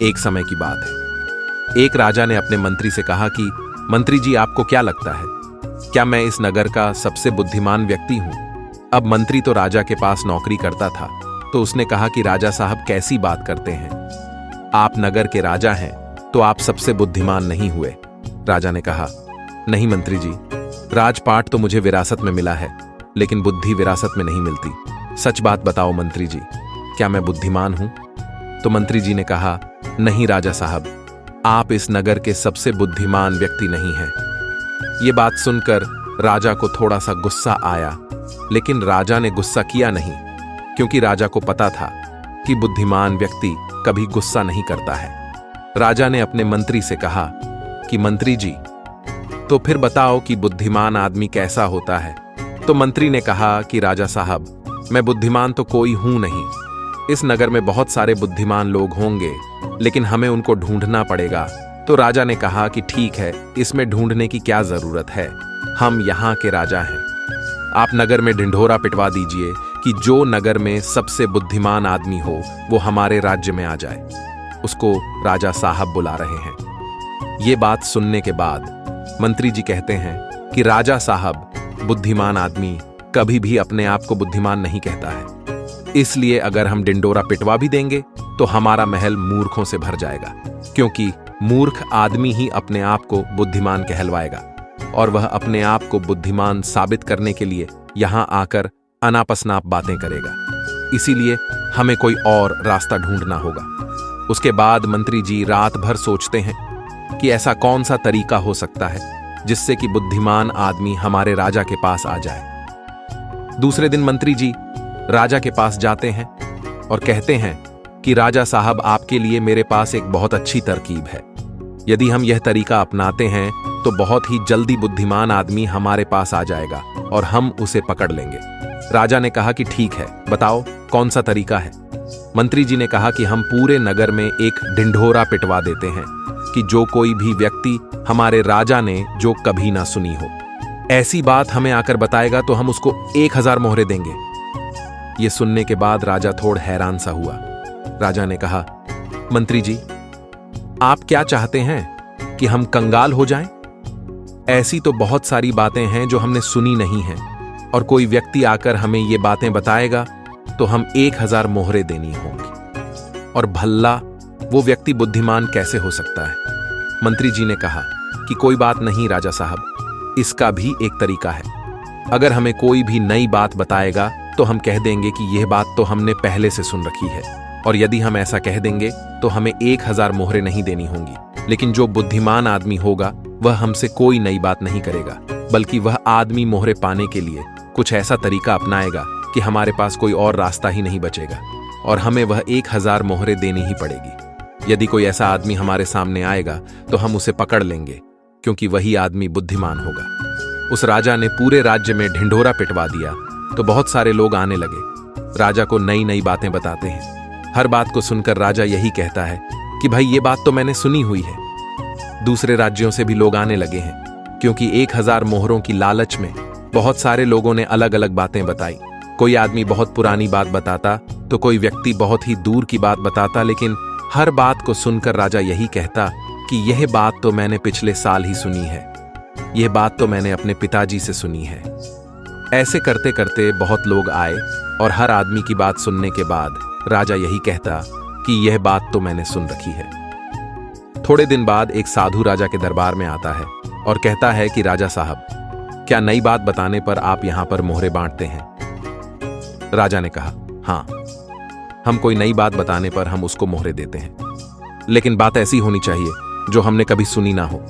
एक समय की बात है। एक राजा ने अपने मंत्री से कहा कि मंत्री जी, आपको क्या लगता है, क्या मैं इस नगर का सबसे बुद्धिमान व्यक्ति हूं? अब मंत्री तो राजा के पास नौकरी करता था, तो उसने कहा कि राजा साहब, कैसी बात करते हैं, आप नगर के राजा हैं तो आप सबसे बुद्धिमान नहीं हुए। राजा ने कहा, नहीं मंत्री जी, राजपाट तो मुझे विरासत में मिला है, लेकिन बुद्धि विरासत में नहीं मिलती। सच बात बताओ मंत्री जी, क्या मैं बुद्धिमान हूं? तो मंत्री जी ने कहा, नहीं राजा साहब, आप इस नगर के सबसे बुद्धिमान व्यक्ति नहीं हैं। ये बात सुनकर राजा को थोड़ा सा गुस्सा आया, लेकिन राजा ने गुस्सा किया नहीं, क्योंकि राजा को पता था कि बुद्धिमान व्यक्ति कभी गुस्सा नहीं करता है। राजा ने अपने मंत्री से कहा कि मंत्री जी, तो फिर बताओ कि बुद्धिमान आदमी कैसा होता है? तो मंत्री ने कहा कि राजा साहब, मैं बुद्धिमान तो कोई हूं नहीं। इस नगर में बहुत सारे बुद्धिमान लोग होंगे, लेकिन हमें उनको ढूंढना पड़ेगा। तो राजा ने कहा कि ठीक है, इसमें ढूंढने की क्या जरूरत है, हम यहाँ के राजा हैं। आप नगर में ढिंढोरा पिटवा दीजिए कि जो नगर में सबसे बुद्धिमान आदमी हो वो हमारे राज्य में आ जाए। उसको राजा साहब बुला रहे हैं। ये बात सुनने के बाद मंत्री जी कहते हैं कि राजा साहब, बुद्धिमान आदमी कभी भी अपने आप को बुद्धिमान नहीं कहता है, इसलिए अगर हम डिंडोरा पिटवा भी देंगे तो हमारा महल मूर्खों से भर जाएगा, क्योंकि मूर्ख आदमी ही अपने आप को बुद्धिमान कहलवाएगा और वह अपने आप को बुद्धिमान साबित करने के लिए यहां आकर अनापशनाप बातें करेगा। इसीलिए हमें कोई और रास्ता ढूंढना होगा। उसके बाद मंत्री जी रात भर सोचते हैं कि ऐसा कौन सा तरीका हो सकता है जिससे कि बुद्धिमान आदमी हमारे राजा के पास आ जाए। दूसरे दिन मंत्री जी राजा के पास जाते हैं और कहते हैं कि राजा साहब, आपके लिए मेरे पास एक बहुत अच्छी तरकीब है। यदि हम यह तरीका अपनाते हैं तो बहुत ही जल्दी बुद्धिमान आदमी हमारे पास आ जाएगा और हम उसे पकड़ लेंगे। राजा ने कहा कि ठीक है, बताओ कौन सा तरीका है? मंत्री जी ने कहा कि हम पूरे नगर में एक ढिंढोरा पिटवा देते हैं कि जो कोई भी व्यक्ति हमारे राजा ने जो कभी ना सुनी हो, ऐसी बात हमें आकर बताएगा तो हम उसको 1000 मोहरे देंगे। ये सुनने के बाद राजा थोड़ा हैरान सा हुआ। राजा ने कहा, मंत्री जी, आप क्या चाहते हैं कि हम कंगाल हो जाएं? ऐसी तो बहुत सारी बातें हैं जो हमने सुनी नहीं हैं, और कोई व्यक्ति आकर हमें ये बातें बताएगा तो हम 1000 मोहरे देनी होंगी, और भल्ला वो व्यक्ति बुद्धिमान कैसे हो सकता है? मंत्री जी ने कहा कि कोई बात नहीं राजा साहब, इसका भी एक तरीका है। अगर हमें कोई भी नई बात बताएगा तो हम कह देंगे कि यह बात तो हमने पहले से सुन रखी है, और यदि हम ऐसा कह देंगे तो हमें 1000 मोहरे नहीं देनी होंगी। लेकिन जो बुद्धिमान आदमी होगा वह हमसे कोई नई बात नहीं करेगा, बल्कि वह आदमी मोहरे पाने के लिए कुछ ऐसा तरीका अपनाएगा कि हमारे पास कोई और रास्ता ही नहीं बचेगा और हमें वह 1000 मोहरे देनी ही पड़ेगी। यदि कोई ऐसा आदमी हमारे सामने आएगा तो हम उसे पकड़ लेंगे, क्योंकि वही आदमी बुद्धिमान होगा। उस राजा ने पूरे राज्य में ढिंढोरा पिटवा दिया तो बहुत सारे लोग आने लगे, राजा को नई नई बातें बताते हैं। हर बात को सुनकर राजा यही कहता है कि भाई, ये बात तो मैंने सुनी हुई है। दूसरे राज्यों से भी लोग आने लगे हैं, क्योंकि 1000 मोहरों की लालच में बहुत सारे लोगों ने अलग अलग बातें बताई। कोई आदमी बहुत पुरानी बात बताता तो कोई व्यक्ति बहुत ही दूर की बात बताता, लेकिन हर बात को सुनकर राजा यही कहता कि यह बात तो मैंने पिछले साल ही सुनी है, यह बात तो मैंने अपने पिताजी से सुनी है। ऐसे करते करते बहुत लोग आए और हर आदमी की बात सुनने के बाद राजा यही कहता कि यह बात तो मैंने सुन रखी है। थोड़े दिन बाद एक साधु राजा के दरबार में आता है और कहता है कि राजा साहब, क्या नई बात बताने पर आप यहां पर मोहरे बांटते हैं? राजा ने कहा, हां, हम कोई नई बात बताने पर हम उसको मोहरे देते हैं, लेकिन बात ऐसी होनी चाहिए जो हमने कभी सुनी ना हो।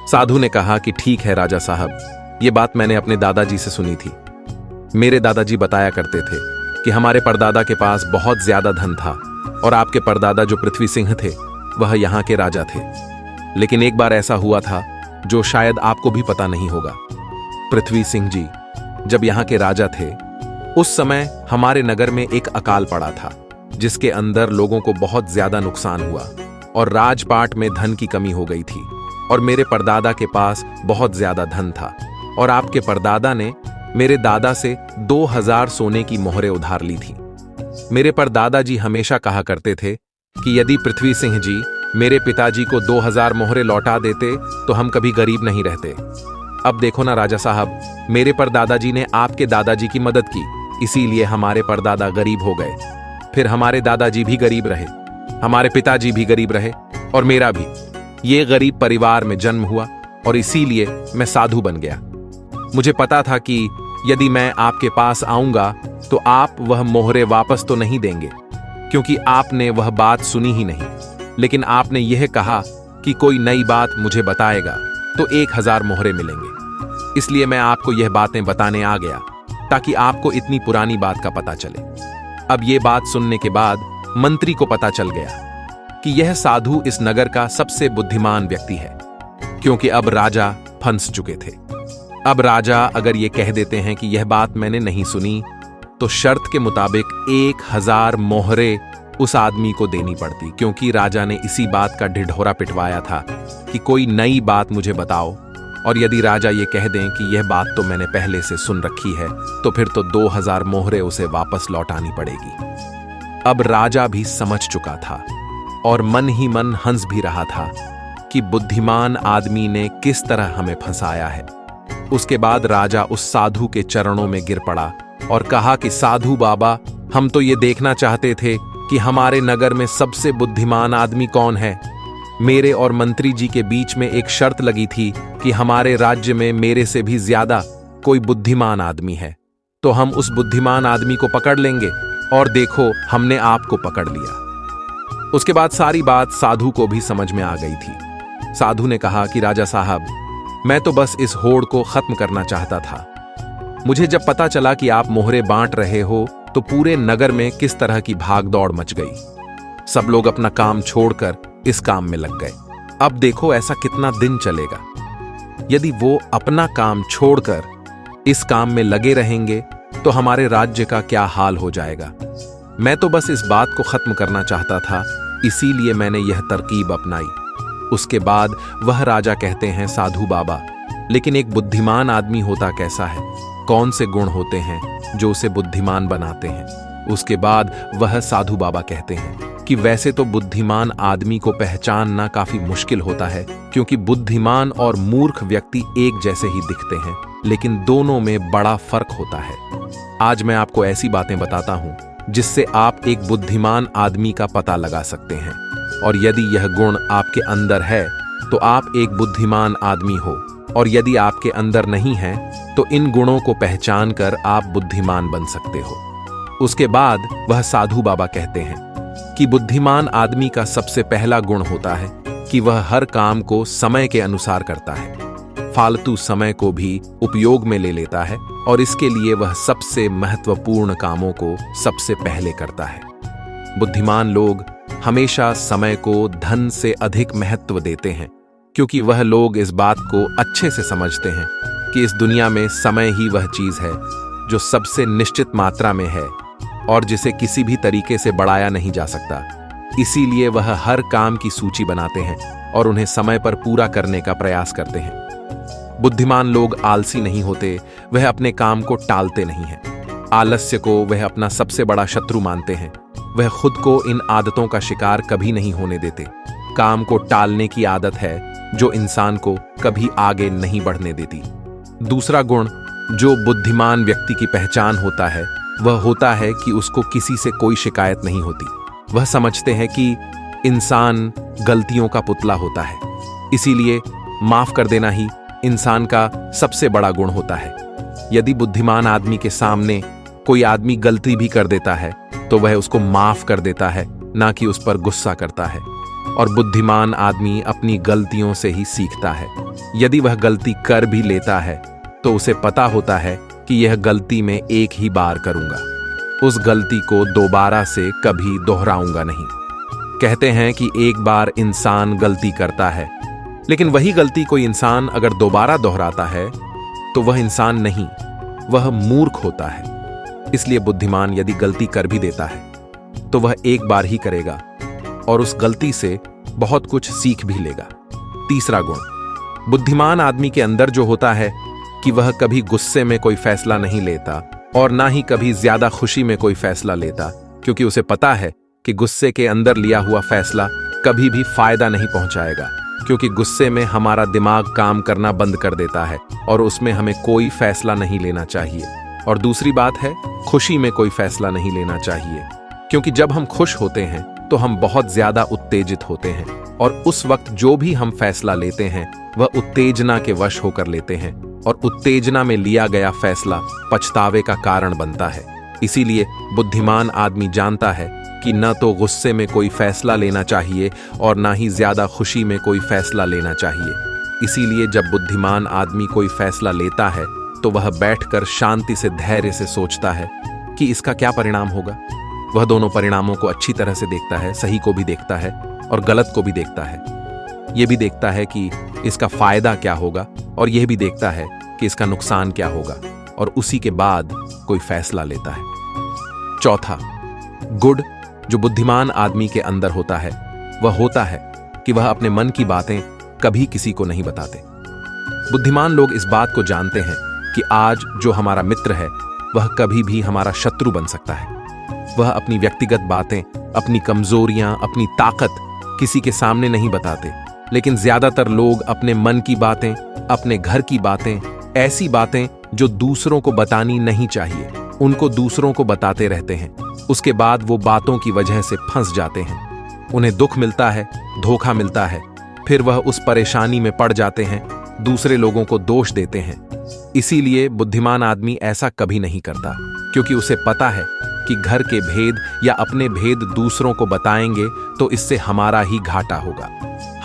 साधु ने कहा कि ठीक है राजा साहब, यह बात मैंने अपने दादाजी से सुनी थी। मेरे दादाजी बताया करते थे कि हमारे परदादा के पास बहुत ज्यादा धन था, और आपके परदादा जो पृथ्वी सिंह थे वह यहाँ के राजा थे। लेकिन एक बार ऐसा हुआ था जो शायद आपको भी पता नहीं होगा। पृथ्वी सिंह जी जब यहाँ के राजा थे, उस समय हमारे नगर में एक अकाल पड़ा था, जिसके अंदर लोगों को बहुत ज्यादा नुकसान हुआ और राजपाट में धन की कमी हो गई थी, और मेरे परदादा के पास बहुत ज्यादा धन था, और आपके परदादा ने मेरे दादा से 2000 सोने की मोहरें उधार ली थी। मेरे परदादा जी हमेशा कहा करते थे कि यदि पृथ्वी सिंह जी मेरे पिताजी को 2000 मोहरे लौटा देते तो हम कभी गरीब नहीं रहते। अब देखो ना राजा साहब, मेरे परदादाजी ने आपके दादाजी की मदद की, इसीलिए हमारे परदादा गरीब हो गए। फिर हमारे दादाजी भी गरीब रहे, हमारे पिताजी भी गरीब रहे और मेरा भी। ये गरीब परिवार में जन्म हुआ और इसीलिए मैं साधु बन गया। मुझे पता था कि यदि मैं आपके पास आऊंगा तो आप वह मोहरे वापस तो नहीं देंगे, क्योंकि आपने वह बात सुनी ही नहीं। लेकिन आपने यह कहा कि कोई नई बात मुझे बताएगा तो 1000 मोहरे मिलेंगे। इसलिए मैं आपको यह बातें बताने आ गया ताकि आपको इतनी पुरानी बात का पता चले। अब यह बात सुनने के बाद मंत्री को पता चल गया कि यह साधु इस नगर का सबसे बुद्धिमान व्यक्ति है, क्योंकि अब राजा फंस चुके थे। अब राजा अगर ये कह देते हैं कि यह बात मैंने नहीं सुनी, तो शर्त के मुताबिक 1000 मोहरे उस आदमी को देनी पड़ती, क्योंकि राजा ने इसी बात का ढिढोरा पिटवाया था कि कोई नई बात मुझे बताओ। और यदि राजा ये कह दें कि यह बात तो मैंने पहले से सुन रखी है, तो फिर तो 2000 मोहरे उसे वापस लौटानी पड़ेगी। अब राजा भी समझ चुका था और मन ही मन हंस भी रहा था कि बुद्धिमान आदमी ने किस तरह हमें फंसाया है। उसके बाद राजा उस साधु के चरणों में गिर पड़ा और कहा कि साधु बाबा, हम तो ये देखना चाहते थे कि हमारे नगर में सबसे बुद्धिमान आदमी कौन है। मेरे और मंत्री जी के बीच में एक शर्त लगी थी कि हमारे राज्य में मेरे से भी ज्यादा कोई बुद्धिमान आदमी है तो हम उस बुद्धिमान आदमी को पकड़ लेंगे, और देखो हमने आपको पकड़ लिया। उसके बाद सारी बात साधु को भी समझ में आ गई थी। साधु ने कहा कि राजा साहब, मैं तो बस इस होड़ को खत्म करना चाहता था। मुझे जब पता चला कि आप मोहरे बांट रहे हो तो पूरे नगर में किस तरह की भागदौड़ मच गई। सब लोग अपना काम छोड़कर इस काम में लग गए। अब देखो ऐसा कितना दिन चलेगा। यदि वो अपना काम छोड़कर इस काम में लगे रहेंगे तो हमारे राज्य का क्या हाल हो जाएगा। मैं तो बस इस बात को खत्म करना चाहता था, इसीलिए मैंने यह तरकीब अपनाई। उसके बाद वह राजा कहते हैं, साधु बाबा, लेकिन एक बुद्धिमान आदमी होता कैसा है? कौन से गुण होते हैं जो उसे बुद्धिमान बनाते हैं? उसके बाद वह साधु बाबा कहते हैं कि वैसे तो बुद्धिमान आदमी को पहचानना काफी मुश्किल होता है, क्योंकि बुद्धिमान और मूर्ख व्यक्ति एक जैसे ही दिखते हैं, लेकिन दोनों में बड़ा फर्क होता है। आज मैं आपको ऐसी बातें बताता हूं जिससे आप एक बुद्धिमान आदमी का पता लगा सकते हैं, और यदि यह गुण आपके अंदर है तो आप एक बुद्धिमान आदमी हो, और यदि आपके अंदर नहीं है तो इन गुणों को पहचान कर आप बुद्धिमान बन सकते हो। उसके बाद वह साधु बाबा कहते हैं कि बुद्धिमान आदमी का सबसे पहला गुण होता है कि वह हर काम को समय के अनुसार करता है, फालतू समय को भी उपयोग में ले लेता है, और इसके लिए वह सबसे महत्वपूर्ण कामों को सबसे पहले करता है। बुद्धिमान लोग हमेशा समय को धन से अधिक महत्व देते हैं, क्योंकि वह लोग इस बात को अच्छे से समझते हैं कि इस दुनिया में समय ही वह चीज है जो सबसे निश्चित मात्रा में है और जिसे किसी भी तरीके से बढ़ाया नहीं जा सकता। इसीलिए वह हर काम की सूची बनाते हैं और उन्हें समय पर पूरा करने का प्रयास करते हैं। बुद्धिमान लोग आलसी नहीं होते, वह अपने काम को टालते नहीं हैं। आलस्य को वह अपना सबसे बड़ा शत्रु मानते हैं। वह खुद को इन आदतों का शिकार कभी नहीं होने देते। काम को टालने की आदत है जो इंसान को कभी आगे नहीं बढ़ने देती। दूसरा गुण जो बुद्धिमान व्यक्ति की पहचान होता है वह होता है कि उसको किसी से कोई शिकायत नहीं होती। वह समझते हैं कि इंसान गलतियों का पुतला होता है, इसीलिए माफ कर देना ही इंसान का सबसे बड़ा गुण होता है। यदि बुद्धिमान आदमी के सामने कोई आदमी गलती भी कर देता है तो वह उसको माफ कर देता है, ना कि उस पर गुस्सा करता है। और बुद्धिमान आदमी अपनी गलतियों से ही सीखता है। यदि वह गलती कर भी लेता है तो उसे पता होता है कि यह गलती मैं एक ही बार करूंगा, उस गलती को दोबारा से कभी दोहराऊंगा नहीं। कहते हैं कि एक बार इंसान गलती करता है, लेकिन वही गलती कोई इंसान अगर दोबारा दोहराता है तो वह इंसान नहीं, वह मूर्ख होता है। इसलिए बुद्धिमान यदि गलती कर भी देता है तो वह एक बार ही करेगा और उस गलती से बहुत कुछ सीख भी लेगा। तीसरा गुण, बुद्धिमान आदमी के अंदर जो होता है कि वह कभी गुस्से में कोई फैसला नहीं लेता और ना ही कभी ज्यादा खुशी में कोई फैसला लेता, क्योंकि उसे पता है कि गुस्से के अंदर लिया हुआ फैसला कभी भी फायदा नहीं पहुंचाएगा, क्योंकि गुस्से में हमारा दिमाग काम करना बंद कर देता है और उसमें हमें कोई फैसला नहीं लेना चाहिए। और दूसरी बात है, खुशी में कोई फैसला नहीं लेना चाहिए, क्योंकि जब हम खुश होते हैं तो हम बहुत ज्यादा उत्तेजित होते हैं और उस वक्त जो भी हम फैसला लेते हैं वह उत्तेजना के वश होकर लेते हैं और उत्तेजना में लिया गया फैसला पछतावे का कारण बनता है। इसीलिए बुद्धिमान आदमी जानता है कि न तो गुस्से में कोई फैसला लेना चाहिए और ना ही ज्यादा खुशी में कोई फैसला लेना चाहिए। इसीलिए जब बुद्धिमान आदमी कोई फैसला लेता है तो वह बैठकर शांति से धैर्य से सोचता है कि इसका क्या परिणाम होगा। वह दोनों परिणामों को अच्छी तरह से देखता है, सही को भी देखता है और गलत को भी देखता है। यह भी देखता है कि इसका फायदा क्या होगा और यह भी देखता है कि इसका नुकसान क्या होगा और उसी के बाद कोई फैसला लेता है। चौथा गुण जो बुद्धिमान आदमी के अंदर होता है वह होता है कि वह अपने मन की बातें कभी किसी को नहीं बताते। बुद्धिमान लोग इस बात को जानते हैं कि आज जो हमारा मित्र है वह कभी भी हमारा शत्रु बन सकता है। वह अपनी व्यक्तिगत बातें, अपनी कमजोरियां, अपनी ताकत किसी के सामने नहीं बताते, लेकिन ज्यादातर लोग अपने मन की बातें, अपने घर की बातें, ऐसी बातें जो दूसरों को बतानी नहीं चाहिए, उनको दूसरों को बताते रहते हैं। उसके बाद वो बातों की वजह से फंस जाते हैं। उन्हें दुख मिलता है, धोखा मिलता है, फिर वह उस परेशानी में पड़ जाते हैं, दूसरे लोगों को दोष देते हैं। इसीलिए बुद्धिमान आदमी ऐसा कभी नहीं करता, क्योंकि उसे पता है कि घर के भेद या अपने भेद दूसरों को बताएंगे तो इससे हमारा ही घाटा होगा,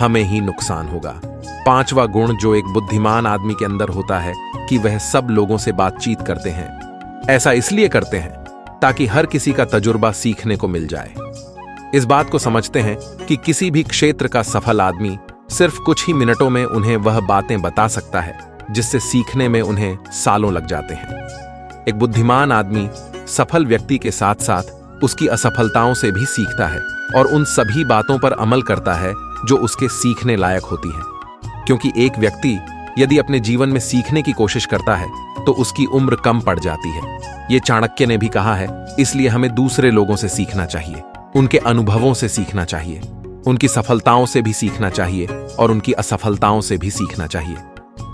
हमें ही नुकसान होगा। पांचवा गुण जो एक बुद्धिमान आदमी के अंदर होता है कि वह सब लोगों से बातचीत करते हैं। ऐसा इसलिए करते हैं ताकि हर किसी का तजुर्बा सीखने को मिल जाए। इस बात को समझते हैं कि किसी भी क्षेत्र का सफल आदमी सिर्फ कुछ ही मिनटों में उन्हें वह बातें बता सकता है जिससे सीखने में उन्हें सालों लग जाते हैं। एक बुद्धिमान आदमी सफल व्यक्ति के साथ साथ उसकी असफलताओं से भी सीखता है और उन सभी बातों पर अमल करता है जो उसके सीखने लायक होती हैं। क्योंकि एक व्यक्ति यदि अपने जीवन में सीखने की कोशिश करता है तो उसकी उम्र कम पड़ जाती है। ये चाणक्य ने भी कहा है। इसलिए हमें दूसरे लोगों से सीखना चाहिए, उनके अनुभवों से सीखना चाहिए, उनकी सफलताओं से भी सीखना चाहिए और उनकी असफलताओं से भी सीखना चाहिए।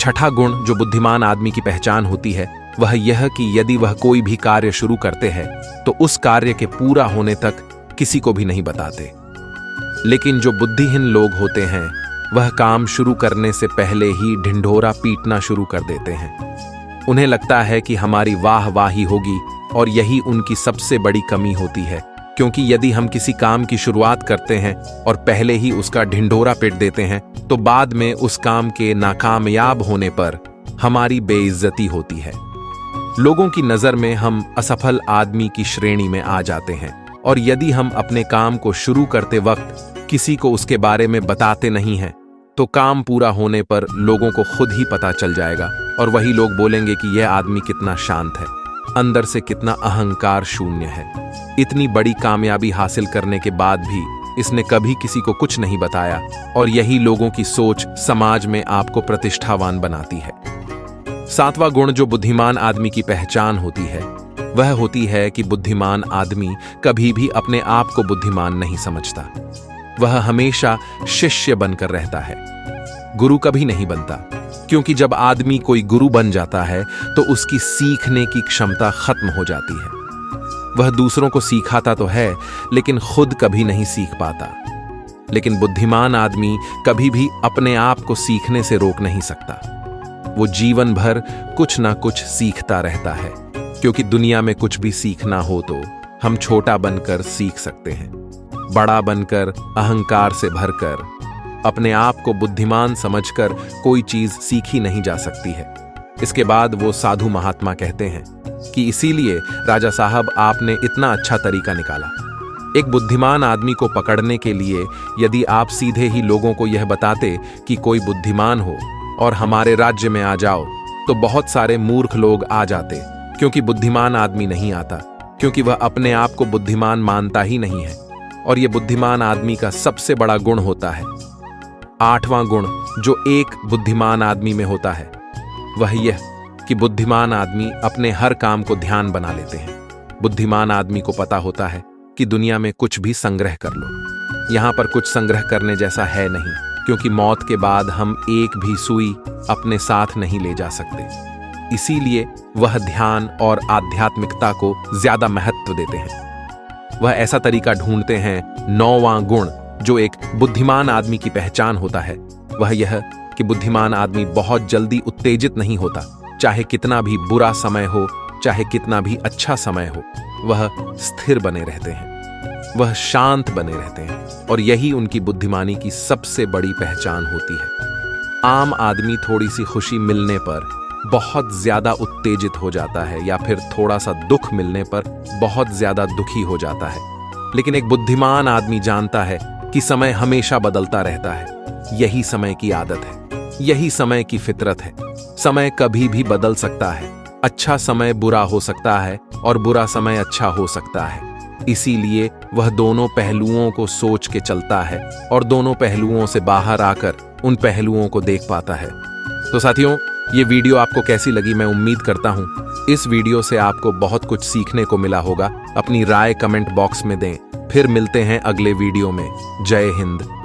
छठा गुण जो बुद्धिमान आदमी की पहचान होती है वह यह कि यदि वह कोई भी कार्य शुरू करते हैं तो उस कार्य के पूरा होने तक किसी को भी नहीं बताते। लेकिन जो बुद्धिहीन लोग होते हैं वह काम शुरू करने से पहले ही ढिंढोरा पीटना शुरू कर देते हैं। उन्हें लगता है कि हमारी वाहवाही होगी और यही उनकी सबसे बड़ी कमी होती है, क्योंकि यदि हम किसी काम की शुरुआत करते हैं और पहले ही उसका ढिंढोरा पीट देते हैं तो बाद में उस काम के नाकामयाब होने पर हमारी बेइज्जती होती है। लोगों की नजर में हम असफल आदमी की श्रेणी में आ जाते हैं और यदि हम अपने काम को शुरू करते वक्त किसी को उसके बारे में बताते नहीं हैं तो काम पूरा होने पर लोगों को खुद ही पता चल जाएगा और वही लोग बोलेंगे कि यह आदमी कितना शांत है, अंदर से कितना अहंकार शून्य है। इतनी बड़ी कामयाबी हासिल करने के बाद भी इसने कभी किसी को कुछ नहीं बताया और यही लोगों की सोच समाज में आपको प्रतिष्ठावान बनाती है। सातवां गुण जो बुद्धिमान आदमी की पहचान होती है वह होती है कि बुद्धिमान आदमी कभी भी अपने आप को बुद्धिमान नहीं समझता। वह हमेशा शिष्य बनकर रहता है, गुरु कभी नहीं बनता, क्योंकि जब आदमी कोई गुरु बन जाता है तो उसकी सीखने की क्षमता खत्म हो जाती है। वह दूसरों को सिखाता तो है लेकिन खुद कभी नहीं सीख पाता। लेकिन बुद्धिमान आदमी कभी भी अपने आप को सीखने से रोक नहीं सकता। वो जीवन भर कुछ ना कुछ सीखता रहता है, क्योंकि दुनिया में कुछ भी सीखना हो तो हम छोटा बनकर सीख सकते हैं। बड़ा बनकर, अहंकार से भरकर, अपने आप को बुद्धिमान समझकर कोई चीज सीखी नहीं जा सकती है। इसके बाद वो साधु महात्मा कहते हैं कि इसीलिए राजा साहब आपने इतना अच्छा तरीका निकाला। एक बुद्धिमान आदमी को पकड़ने के लिए यदि आप सीधे ही लोगों को यह बताते कि कोई बुद्धिमान हो और हमारे राज्य में आ जाओ तो बहुत सारे मूर्ख लोग आ जाते, क्योंकि बुद्धिमान आदमी नहीं आता, क्योंकि वह अपने आप को बुद्धिमान मानता ही नहीं है। और यह बुद्धिमान आदमी का सबसे बड़ा गुण होता है। आठवां गुण जो एक बुद्धिमान आदमी में होता है वह यह कि बुद्धिमान आदमी अपने हर काम को ध्यान बना लेते हैं। बुद्धिमान आदमी को पता होता है कि दुनिया में कुछ भी संग्रह कर लो। यहाँ पर कुछ संग्रह करने जैसा है नहीं, क्योंकि मौत के बाद हम एक भी सुई अपने साथ नहीं ले जा सकते। इसीलिए वह ध्यान और आध्यात्मिकता को ज्यादा महत्व देते हैं। वह ऐसा तरीका ढूंढते हैं, 9वां गुण जो एक बुद्धिमान आदमी की पहचान होता है, वह यह कि बुद्धिमान आदमी बहुत जल्दी उत्तेजित नहीं होता। चाहे कितना भी बुरा समय हो, चाहे कितना भी अच्छा समय हो, वह स्थिर बने रहते हैं, वह शांत बने रहते हैं, और यही उनकी बुद्धिमानी की सबसे बड़ी पहचान होती है। आम आदमी थोड़ी सी खुशी मिलने पर बहुत ज्यादा उत्तेजित हो जाता है, या फिर थोड़ा सा दुख मिलने पर बहुत ज्यादा दुखी हो जाता है। लेकिन एक बुद्धिमान आदमी जानता है कि समय हमेशा बदलता रहता है। यही समय की आदत है, यही समय की फितरत है। समय कभी भी बदल सकता है। अच्छा समय बुरा हो सकता है और बुरा समय अच्छा हो सकता है। इसीलिए वह दोनों पहलुओं को सोच के चलता है और दोनों पहलुओं से बाहर आकर उन पहलुओं को देख पाता है। तो साथियों, ये वीडियो आपको कैसी लगी? मैं उम्मीद करता हूं इस वीडियो से आपको बहुत कुछ सीखने को मिला होगा। अपनी राय कमेंट बॉक्स में दें। फिर मिलते हैं अगले वीडियो में। जय हिंद।